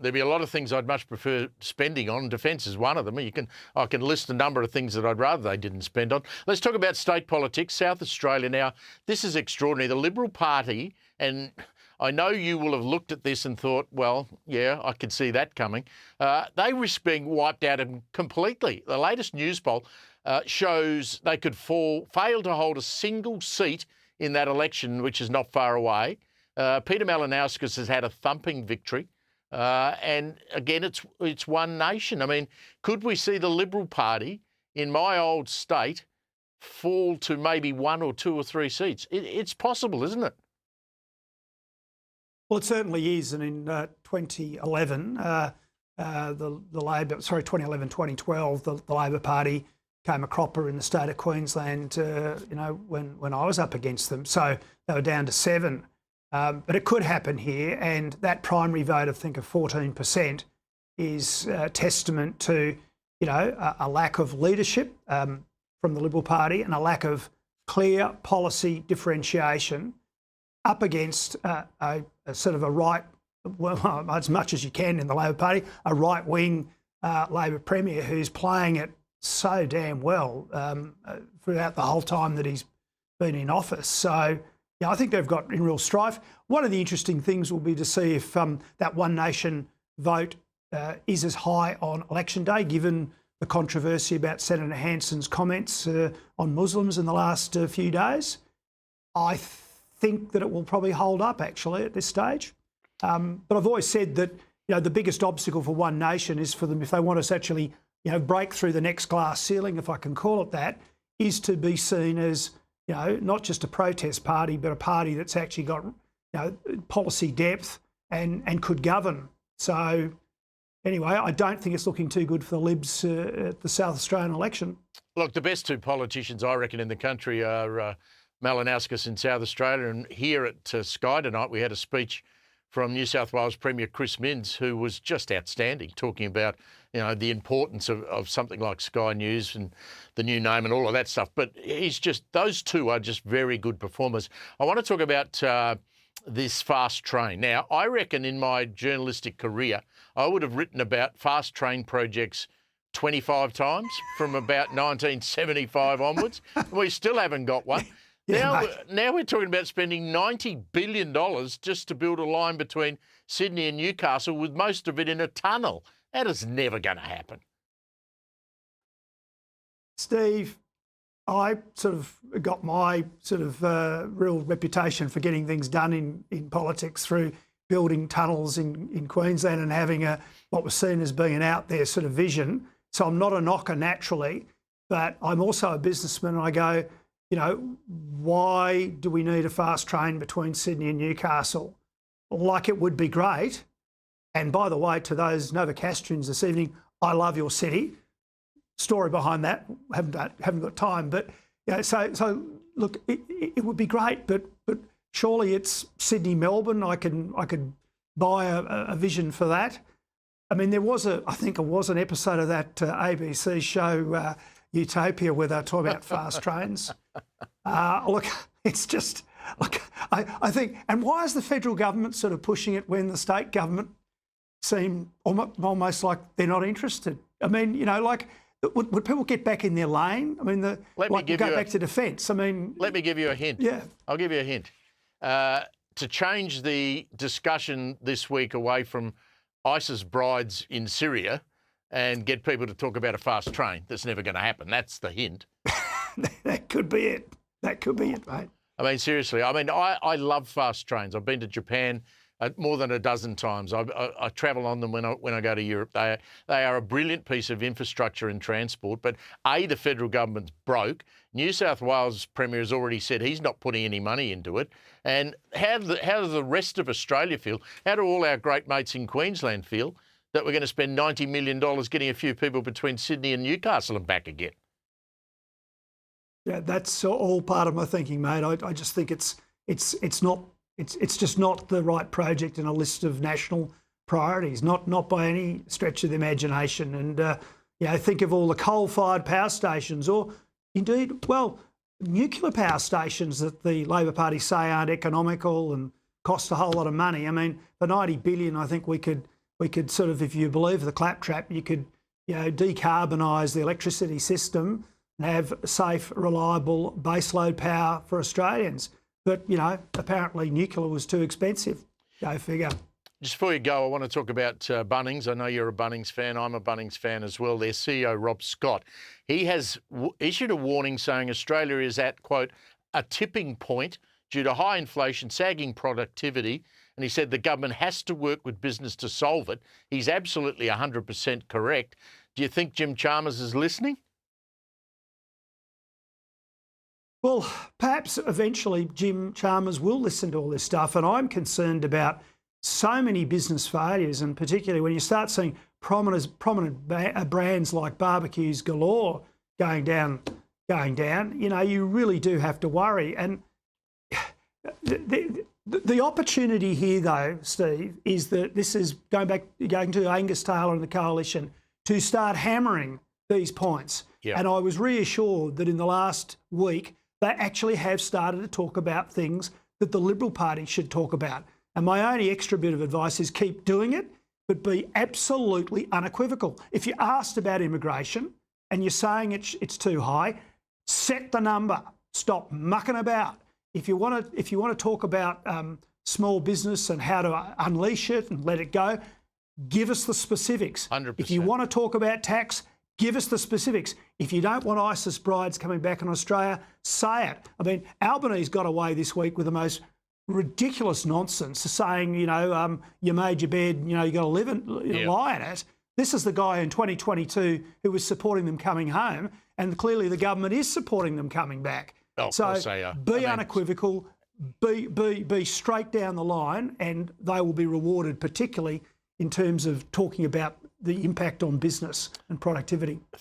there'd be a lot of things I'd much prefer spending on. Defence is one of them. I can list a number of things that I'd rather they didn't spend on. Let's talk about state politics. South Australia now, this is extraordinary. The Liberal Party, and I know you will have looked at this and thought, well, yeah, I could see that coming. They risk being wiped out completely. The latest news poll shows they could fail to hold a single seat in that election, which is not far away. Peter Malinauskas has had a thumping victory. And again, it's one nation. I mean, could we see the Liberal Party in my old state fall to maybe 1 or 2 or 3 seats? It's possible, isn't it? Well, it certainly is. And in 2011, 2011, 2012, the Labor Party came a cropper in the state of Queensland, when I was up against them. So they were down to 7. But it could happen here, and that primary vote, I think, of 14% is testament to, a lack of leadership from the Liberal Party and a lack of clear policy differentiation up against a sort of a right, well, as much as you can in the Labor Party, a right-wing Labor Premier who's playing it so damn well throughout the whole time that he's been in office. So, yeah, I think they've got in real strife. One of the interesting things will be to see if that One Nation vote is as high on election day, given the controversy about Senator Hanson's comments on Muslims in the last few days. I think that it will probably hold up, actually, at this stage. But I've always said that, the biggest obstacle for One Nation is for them, if they want us actually, break through the next glass ceiling, if I can call it that, is to be seen as, not just a protest party, but a party that's actually got, policy depth and could govern. So anyway, I don't think it's looking too good for the Libs at the South Australian election. Look, the best 2 politicians, I reckon, in the country are Malinauskas in South Australia, and here at Sky tonight we had a speech from New South Wales Premier Chris Minns, who was just outstanding, talking about, the importance of something like Sky News and the new name and all of that stuff. But those 2 are just very good performers. I want to talk about this fast train. Now, I reckon in my journalistic career, I would have written about fast train projects 25 times from about 1975 onwards. We still haven't got one. Now we're talking about spending $90 billion just to build a line between Sydney and Newcastle, with most of it in a tunnel. That is never going to happen. Steve, I sort of got my real reputation for getting things done in politics through building tunnels in Queensland and having what was seen as being an out there sort of vision. So I'm not a knocker naturally, but I'm also a businessman, and I go, why do we need a fast train between Sydney and Newcastle? Like, it would be great. And by the way, to those Novocastrians this evening, I love your city. Story behind that, haven't got time. But so look, it would be great, but surely it's Sydney, Melbourne. I could buy a vision for that. I mean, I think it was an episode of that ABC show Utopia where they talk about fast trains. Look, it's just, I think, and why is the federal government sort of pushing it when the state government seem almost like they're not interested? I mean, would people get back in their lane? I mean, go back to defence. I mean, let me give you a hint. Yeah, I'll give you a hint. To change the discussion this week away from ISIS brides in Syria and get people to talk about a fast train, that's never going to happen. That's the hint. That could be it. That could be it, mate. I mean, seriously. I mean, I love fast trains. I've been to Japan more than a dozen times. I travel on them when I go to Europe. They are a brilliant piece of infrastructure and transport. But the federal government's broke. New South Wales Premier has already said he's not putting any money into it. And how does the rest of Australia feel? How do all our great mates in Queensland feel that we're going to spend $90 million getting a few people between Sydney and Newcastle and back again? Yeah, that's all part of my thinking, mate. I just think it's just not the right project in a list of national priorities, not by any stretch of the imagination. And think of all the coal-fired power stations, or indeed, nuclear power stations that the Labor Party say aren't economical and cost a whole lot of money. I mean, for $90 billion, I think we could we could sort of, if you believe the claptrap, you could, decarbonise the electricity system and have safe, reliable baseload power for Australians. But, apparently nuclear was too expensive. Go figure. Just before you go, I want to talk about Bunnings. I know you're a Bunnings fan. I'm a Bunnings fan as well. Their CEO, Rob Scott, he has issued a warning saying Australia is at, quote, a tipping point due to high inflation, sagging productivity. And he said the government has to work with business to solve it. He's absolutely 100% correct. Do you think Jim Chalmers is listening? Well, perhaps eventually Jim Chalmers will listen to all this stuff. And I'm concerned about so many business failures, and particularly when you start seeing prominent brands like Barbecues Galore going down, you really do have to worry. And the opportunity here, though, Steve, is that this is going to Angus Taylor and the coalition to start hammering these points. Yeah. And I was reassured that in the last week, they actually have started to talk about things that the Liberal Party should talk about. And my only extra bit of advice is keep doing it, but be absolutely unequivocal. If you're asked about immigration and you're saying it's too high, set the number. Stop mucking about. If you want to talk about small business and how to unleash it and let it go, give us the specifics. 100%. If you want to talk about tax, give us the specifics. If you don't want ISIS brides coming back in Australia, say it. I mean, Albanese got away this week with the most ridiculous nonsense, saying, you made your bed, you got to live and lie in it. This is the guy in 2022 who was supporting them coming home, and clearly the government is supporting them coming back. Oh, so of course they are. Be unequivocal, be straight down the line, and they will be rewarded, particularly in terms of talking about the impact on business and productivity.